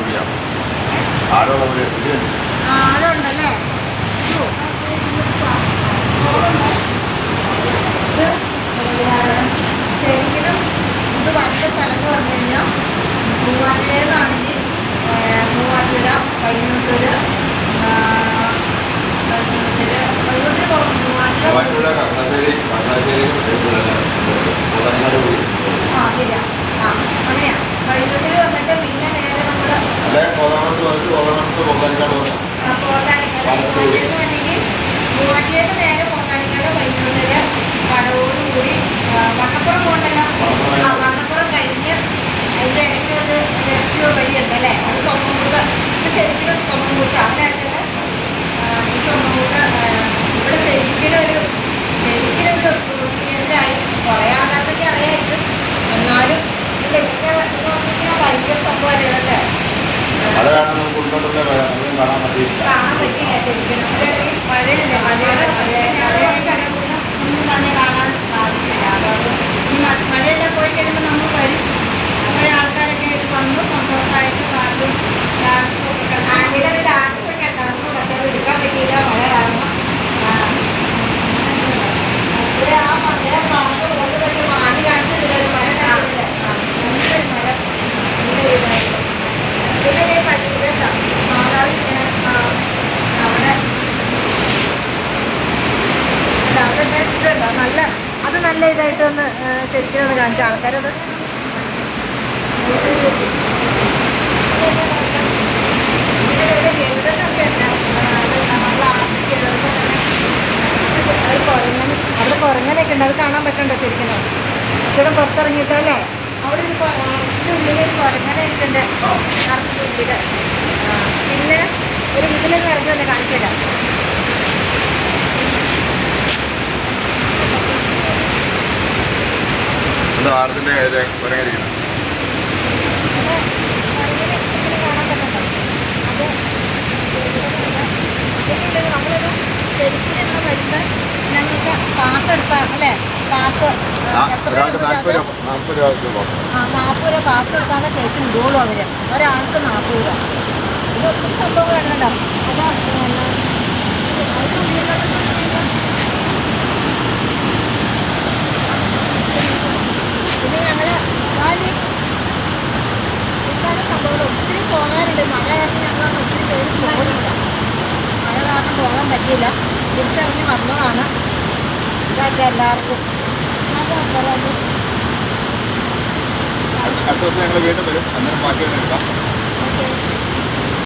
കൂടിയാണ്. ആഴമുള്ളവര് ആഴമുണ്ടല്ലേ? ശരിക്കും ഇത് വന്ന സ്ഥലം എന്ന് പറഞ്ഞു കഴിഞ്ഞാൽ മൂവാറ്റുപുഴയിലാണെങ്കിൽ മൂവാറ്റുപുഴ, പയ്യന്നൂര്, മൂവാറ്റുപുഴ, കർണാശ്ശേരി, ശരിയാ. അങ്ങനെയാ. പയ്യന്നൂര് വന്നിട്ട് പിന്നെ നേരെ നമ്മള് മൂവാറ്റുപുഴയിൽ നേരെ പോത്താനിക്കാട്, പയ്യന്നൂര്, കടവൂര് കൂടി വണ്ണപ്പുറം പോകണ്ടല്ലോ. വണ്ണപ്പുറം കഴിഞ്ഞ് അതിൻ്റെ ഇടയ്ക്ക് ഒരു ലെഫ്റ്റ് വഴിയുണ്ട് അല്ലേ? അത് തൊമ്മൂട്ട്. ശരിക്കും തൊമ്മൂട്ട് അതിലായിട്ട് ഈ തൊമ്മൂട്ട് ഇവിടെ ശരിക്കും ടൂറിസ്റ്റ് കേന്ദ്രമായി. കുറേ ആൾക്കാർക്ക് അറിയായിട്ട് എന്നാലും ഇതൊക്കെ ഭയങ്കര സംഭവമല്ലേ ഇതൊക്കെ. കാണാൻ പറ്റിയില്ല ശരിക്കും. മഴയില്ല, ഒന്നും തന്നെ കാണാൻ സാധിക്കില്ല. അതുകൊണ്ട് മഴയെല്ലാം പോയി കഴിയുമ്പോൾ നമ്മൾ വരും. കുറേ ആൾക്കാരൊക്കെ വന്നു സന്തോഷമായിട്ട് പാട്ടും ഡാൻസും ഒക്കെ ഡാൻസൊക്കെ ഉണ്ടായിരുന്നു. പക്ഷെ അത് എടുക്കാൻ പറ്റിയില്ല മഴ കാരണം. ആ മഴ പാട്ട് കൊണ്ടുതന്നെ മാറ്റി കാണിച്ചിട്ടില്ല. ഒരു മരം കാണിച്ചില്ല. നല്ലൊരു മരം, നല്ലൊരു ഇതായിരുന്നു. പിന്നെ പഠിക്കുന്ന മാതാവ് അവിടെ ഇതുണ്ടോ നല്ല, അത് നല്ല ഇതായിട്ട് ഒന്ന് ശരിക്കും ഒന്ന് കാണിച്ച ആൾക്കാരത് അവിടെ കുറങ്ങനൊക്കെ ഉണ്ട്. അത് കാണാൻ പറ്റണ്ടോ ശരിക്കും? ഇച്ചിരി പുറത്തിറങ്ങിയിട്ടോ അല്ലേ? അവിടെ ഒരു ഉള്ളിലൊരു കുറങ്ങനൊക്കെ ഉണ്ട്. ഉള്ളിൽ പിന്നെ ഒരു ഇതിലൊക്കെ ഇറങ്ങി തന്നെ കാണിച്ചില്ല. വാർഡിന്റെ നമ്മളിത് ശരിക്കും ഞങ്ങൾ വരുമ്പോൾ എന്നാന്ന് വെച്ചാൽ പാസ് എടുത്താൽ അല്ലേ? പാസ് 40 രൂപ പാസ് എടുത്താൽ കേക്ക് ഇടുള്ളൂ അവർ. ഒരാൾക്ക് 40 രൂപ. ഇത് ഒത്തിരി സംഭവം കണ്ടോ? പിന്നെ ഞങ്ങൾ എന്താണ് സംഭവം? ഒത്തിരി പോകാനുണ്ട്. മഴ കാരണം ഞങ്ങൾ ഒത്തിരി പേര് പോകുന്നില്ല. മഴ കാരണം പോകാൻ പറ്റിയില്ല. തിരിച്ചറിഞ്ഞ് വന്നതാണ്. ഇതൊക്കെ എല്ലാവർക്കും അടുത്ത ദിവസം ഞങ്ങൾ വീണ്ടും വരും. അന്നേരം ബാക്കി എടുക്കാം. ഓക്കെ.